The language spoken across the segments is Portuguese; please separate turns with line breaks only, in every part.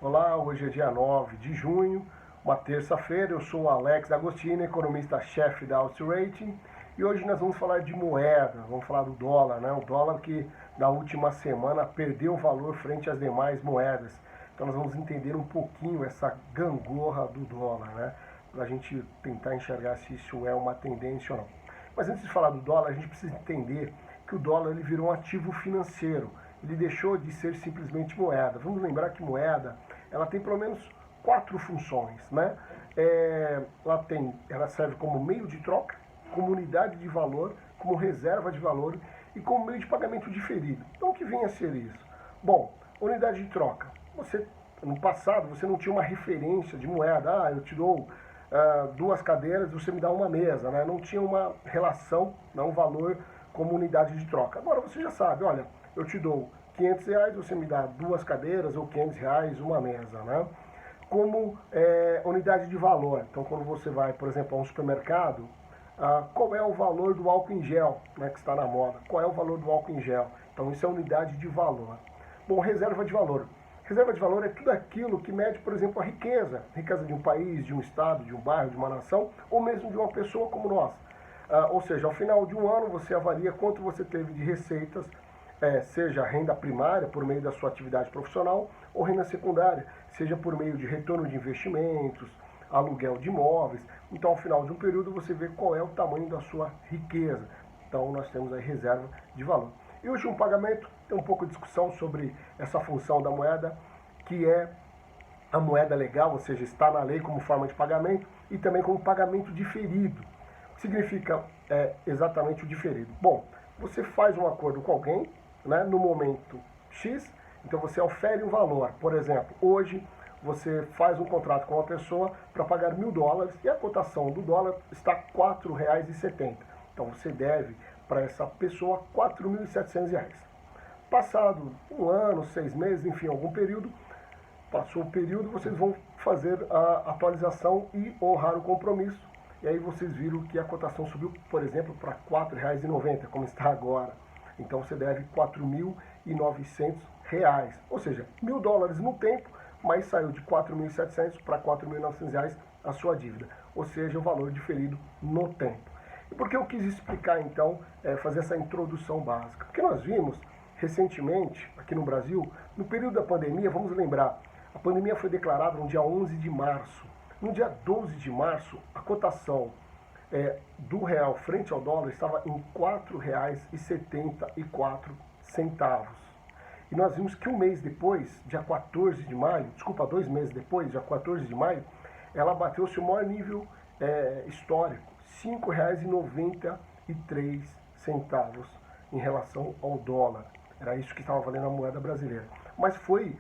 Olá, hoje é dia 9 de junho, uma terça-feira. Eu sou o Alex Agostini, economista-chefe da Outrating, e hoje nós vamos falar de moeda, vamos falar do dólar, né? O dólar que na última semana perdeu valor frente às demais moedas. Então nós vamos entender um pouquinho essa gangorra do dólar, né? Para a gente tentar enxergar se isso é uma tendência ou não. Mas antes de falar do dólar, a gente precisa entender que o dólar ele virou um ativo financeiro. Ele deixou de ser simplesmente moeda. Vamos lembrar que moeda ela tem pelo menos 4 funções, né? Ela serve como meio de troca, como unidade de valor, como reserva de valor e como meio de pagamento diferido. Então, o que vem a ser isso? Bom, unidade de troca. No passado, você não tinha uma referência de moeda. Eu te dou 2 cadeiras, você me dá uma mesa, né? Não tinha uma relação, um valor como unidade de troca. Agora você já sabe, olha, eu te dou R$ 500, você me dá 2 cadeiras, ou R$ 500, uma mesa, né? Como unidade de valor. Então, quando você vai, por exemplo, a um supermercado, qual é o valor do álcool em gel, né, que está na moda? Qual é o valor do álcool em gel? Então, isso é unidade de valor. Bom, reserva de valor. Reserva de valor é tudo aquilo que mede, por exemplo, a riqueza. Riqueza de um país, de um estado, de um bairro, de uma nação, ou mesmo de uma pessoa como nós. Ou seja, ao final de um ano, você avalia quanto você teve de receitas, seja renda primária, por meio da sua atividade profissional, ou renda secundária, seja por meio de retorno de investimentos, aluguel de imóveis. Então, ao final de um período, você vê qual é o tamanho da sua riqueza. Então, nós temos a reserva de valor. E hoje, um pagamento, tem um pouco de discussão sobre essa função da moeda, que é a moeda legal, ou seja, está na lei como forma de pagamento, e também como pagamento diferido. O que significa exatamente o diferido? Bom, você faz um acordo com alguém, né, no momento X, então você ofere um valor. Por exemplo, hoje você faz um contrato com uma pessoa para pagar $1.000 e a cotação do dólar está R$ 4,70. Então você deve para essa pessoa R$ 4.700. Passado um ano, 6 meses, enfim, algum período, passou o período, vocês vão fazer a atualização e honrar o compromisso. E aí vocês viram que a cotação subiu, por exemplo, para R$ 4,90, como está agora. Então você deve R$ 4.900. Ou seja, $1.000 no tempo, mas saiu de R$ 4.700 para R$ 4.900 a sua dívida. Ou seja, o valor diferido no tempo. E por que eu quis explicar, então, fazer essa introdução básica? Porque nós vimos recentemente, aqui no Brasil, no período da pandemia, vamos lembrar, a pandemia foi declarada no dia 11 de março. No dia 12 de março, a cotação do real frente ao dólar estava em R$ 4,74. E nós vimos que um mês depois, dia 14 de maio, 2 meses depois, dia 14 de maio, ela bateu seu maior nível histórico, R$ 5,93 em relação ao dólar. Era isso que estava valendo a moeda brasileira. Mas foi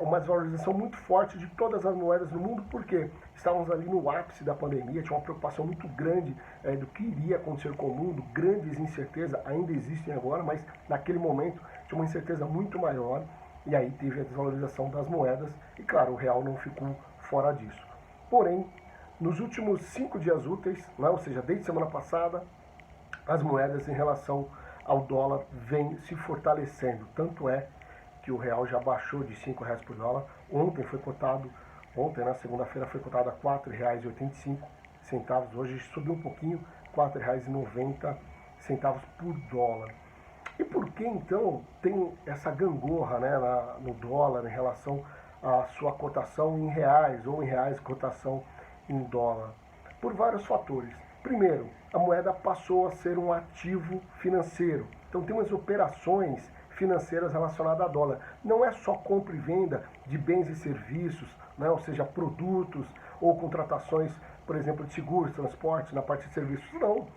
uma desvalorização muito forte de todas as moedas no mundo, porque estávamos ali no ápice da pandemia, tinha uma preocupação muito grande do que iria acontecer com o mundo, grandes incertezas ainda existem agora, mas naquele momento tinha uma incerteza muito maior, e aí teve a desvalorização das moedas, e claro, o real não ficou fora disso. Porém, nos últimos 5 dias úteis, né, ou seja, desde semana passada, as moedas em relação ao dólar vêm se fortalecendo. Tanto é que o real já baixou de R$ 5 por dólar. Ontem, na segunda-feira, foi cotado a R$ 4,85. Hoje subiu um pouquinho, R$ 4,90 por dólar. E por que então tem essa gangorra, né, no dólar em relação à sua cotação em reais, ou em reais cotação em dólar? Por vários fatores. Primeiro, a moeda passou a ser um ativo financeiro. Então temos operações financeiras relacionadas a dólar. Não é só compra e venda de bens e serviços, né? Ou seja, produtos ou contratações, por exemplo, de seguros, transportes, na parte de serviços. Não.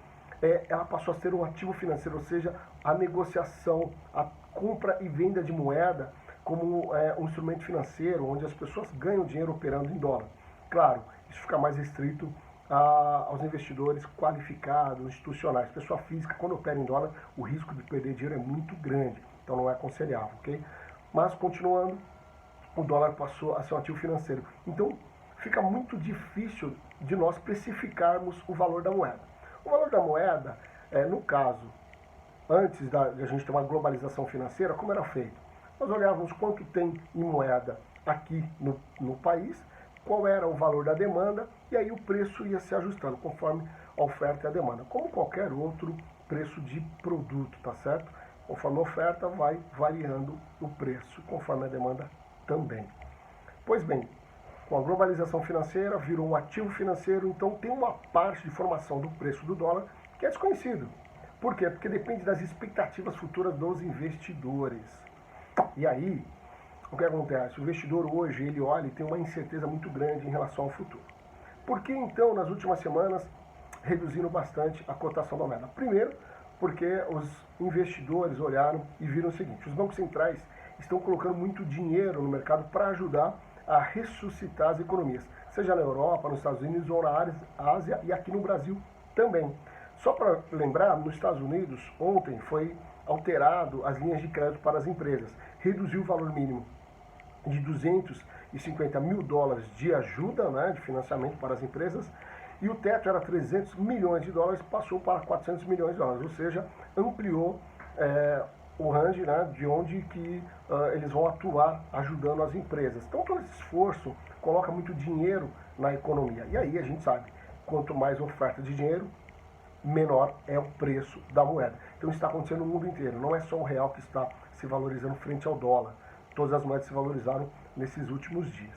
Ela passou a ser um ativo financeiro, ou seja, a negociação, a compra e venda de moeda como um instrumento financeiro, onde as pessoas ganham dinheiro operando em dólar. Claro, isso fica mais restrito aos investidores qualificados, institucionais. Pessoa física, quando opera em dólar, o risco de perder dinheiro é muito grande, então não é aconselhável, ok? Mas, continuando, o dólar passou a ser um ativo financeiro. Então, fica muito difícil de nós precificarmos o valor da moeda. O valor da moeda, no caso, antes de a gente ter uma globalização financeira, como era feito? Nós olhávamos quanto tem em moeda aqui no país, qual era o valor da demanda, e aí o preço ia se ajustando conforme a oferta e a demanda, como qualquer outro preço de produto, tá certo? Conforme a oferta vai variando o preço, conforme a demanda também. Pois bem, com a globalização financeira, virou um ativo financeiro, então tem uma parte de formação do preço do dólar que é desconhecido. Por quê? Porque depende das expectativas futuras dos investidores. E aí, o que acontece? O investidor hoje, ele olha e tem uma incerteza muito grande em relação ao futuro. Por que então, nas últimas semanas, reduziram bastante a cotação da moeda? Primeiro, porque os investidores olharam e viram o seguinte: os bancos centrais estão colocando muito dinheiro no mercado para ajudar a ressuscitar as economias, seja na Europa, nos Estados Unidos ou na Ásia e aqui no Brasil também. Só para lembrar, nos Estados Unidos, ontem foi alterado as linhas de crédito para as empresas, reduziu o valor mínimo de 250 mil dólares de ajuda, né, de financiamento para as empresas, e o teto era 300 milhões de dólares, passou para 400 milhões de dólares, ou seja, ampliou o range, né, de onde que eles vão atuar ajudando as empresas. Então todo esse esforço coloca muito dinheiro na economia, e aí a gente sabe, quanto mais oferta de dinheiro, menor é o preço da moeda. Então isso está acontecendo no mundo inteiro, não é só o real que está se valorizando frente ao dólar. Todas as moedas se valorizaram nesses últimos dias.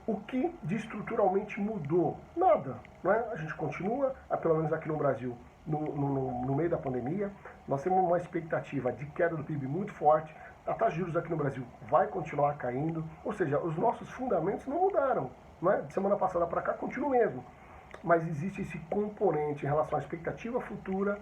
O que de estruturalmente mudou? Nada. Não é? A gente continua, pelo menos aqui no Brasil, no meio da pandemia, nós temos uma expectativa de queda do PIB muito forte, a taxa de juros aqui no Brasil vai continuar caindo, ou seja, os nossos fundamentos não mudaram. Não é? De semana passada para cá continua o mesmo. Mas existe esse componente em relação à expectativa futura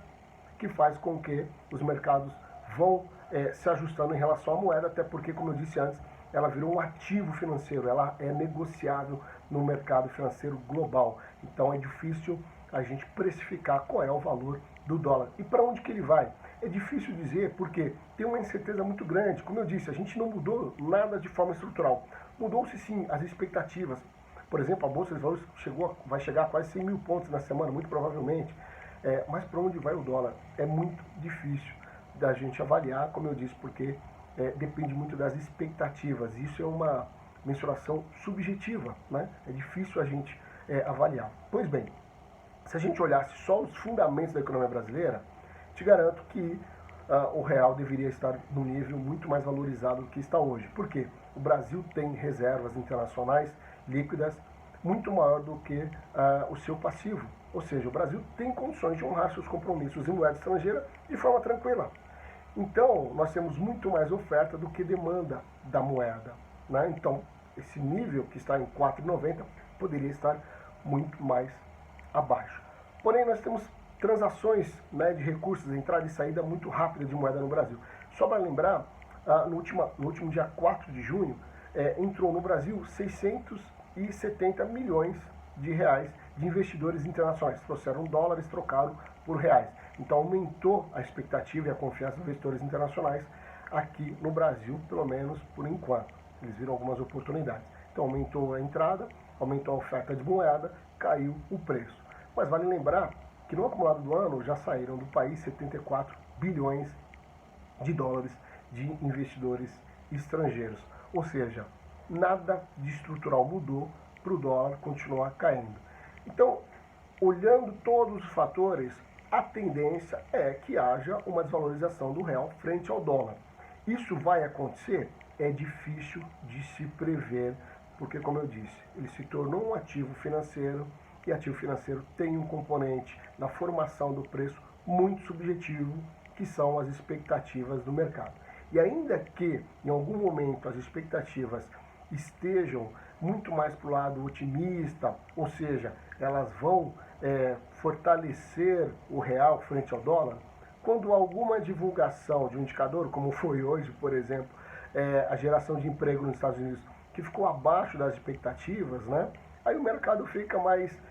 que faz com que os mercados vão se ajustando em relação à moeda, até porque, como eu disse antes, ela virou um ativo financeiro, ela é negociável no mercado financeiro global. Então é difícil a gente precificar qual é o valor do dólar. E para onde que ele vai? É difícil dizer porque tem uma incerteza muito grande. Como eu disse, a gente não mudou nada de forma estrutural. Mudou-se sim as expectativas. Por exemplo, a Bolsa de Valores vai chegar a quase 100 mil pontos na semana, muito provavelmente. Mas para onde vai o dólar? É muito difícil da gente avaliar, como eu disse, porque depende muito das expectativas. Isso é uma mensuração subjetiva, né? É difícil a gente avaliar. Pois bem, se a gente olhasse só os fundamentos da economia brasileira, te garanto que o real deveria estar num nível muito mais valorizado do que está hoje. Por quê? O Brasil tem reservas internacionais líquidas muito maior do que o seu passivo. Ou seja, o Brasil tem condições de honrar seus compromissos em moeda estrangeira de forma tranquila. Então, nós temos muito mais oferta do que demanda da moeda. Né? Então, esse nível que está em 4,90 poderia estar muito mais abaixo. Porém, nós temos transações, né, de recursos, entrada e saída muito rápida de moeda no Brasil. Só para lembrar, no último dia 4 de junho, entrou no Brasil 670 milhões de reais de investidores internacionais. Trouxeram dólares, trocaram por reais. Então aumentou a expectativa e a confiança dos investidores internacionais aqui no Brasil, pelo menos por enquanto. Eles viram algumas oportunidades. Então aumentou a entrada, aumentou a oferta de moeda, caiu o preço. Mas vale lembrar que no acumulado do ano já saíram do país 74 bilhões de dólares de investidores estrangeiros. Ou seja, nada de estrutural mudou para o dólar continuar caindo. Então, olhando todos os fatores, a tendência é que haja uma desvalorização do real frente ao dólar. Isso vai acontecer? É difícil de se prever, porque, como eu disse, ele se tornou um ativo financeiro, e ativo financeiro tem um componente na formação do preço muito subjetivo, que são as expectativas do mercado. E ainda que, em algum momento, as expectativas estejam muito mais para o lado otimista, ou seja, elas vão fortalecer o real frente ao dólar, quando alguma divulgação de um indicador, como foi hoje, por exemplo, a geração de emprego nos Estados Unidos, que ficou abaixo das expectativas, né? Aí o mercado fica mais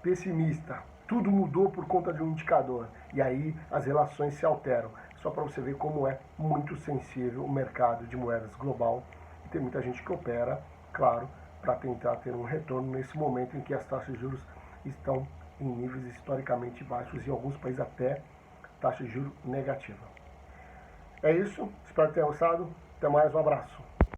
pessimista. Tudo mudou por conta de um indicador. E aí as relações se alteram. Só para você ver como é muito sensível o mercado de moedas global. E tem muita gente que opera, claro, para tentar ter um retorno nesse momento em que as taxas de juros estão em níveis historicamente baixos e em alguns países até taxa de juros negativa. É isso. Espero que tenha gostado. Até mais. Um abraço.